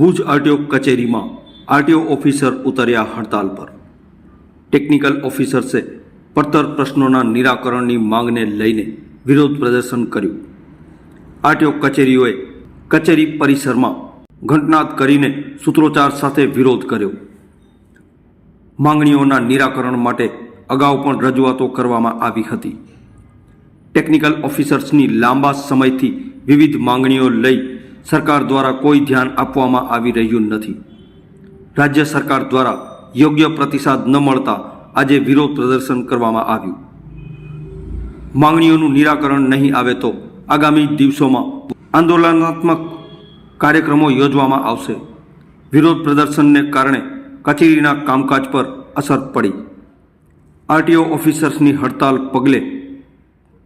Bhuj RTO કચેરીમાં RTO officer ઉતર્યા હડતાલ પર। ટેકનિકલ ઓફિસર્સે પડતર પ્રશ્નોના નિરાકરણની માંગને લઈને વિરોધ પ્રદર્શન કર્યું। આરટીઓ કચેરીઓએ કચેરી પરિસરમાં ઘંટનાદ કરીને સૂત્રોચ્ચાર સાથે વિરોધ કર્યો। માંગણીઓના નિરાકરણ માટે અગાઉ પણ રજૂઆતો કરવામાં આવી હતી। ટેકનિકલ ઓફિસર્સની લાંબા સમયથી વિવિધ માંગણીઓ લઈ સરકાર દ્વારા કોઈ ધ્યાન આપવામાં આવી રહ્યું નથી। રાજ્ય સરકાર દ્વારા યોગ્ય પ્રતિસાદ ન મળતા આજે વિરોધ પ્રદર્શન કરવામાં આવ્યું। માંગણીઓનું નિરાકરણ નહીં આવે તો આગામી દિવસોમાં આંદોલનાત્મક કાર્યક્રમો યોજવામાં આવશે। વિરોધ પ્રદર્શનને કારણે કચેરીના કામકાજ પર અસર પડી। આરટીઓ ઓફિસર્સની હડતાલ પગલે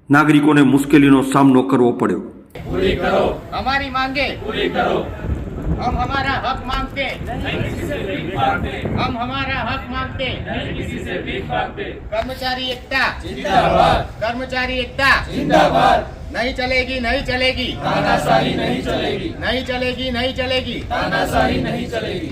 નાગરિકોને મુશ્કેલીનો સામનો કરવો પડ્યો। पूरी करो हमारी मांगे पूरी करो हम हमारा हक मांगते नहीं किसी से भीख मांगते हम हमारा हक मांगते नहीं किसी से भीख मांगते कर्मचारी एकता जिंदाबाद कर्मचारी एकता जिंदाबाद नहीं चलेगी नहीं चलेगी तानाशाही नहीं चलेगी नहीं चलेगी नहीं चलेगी तानाशाही नहीं चलेगी।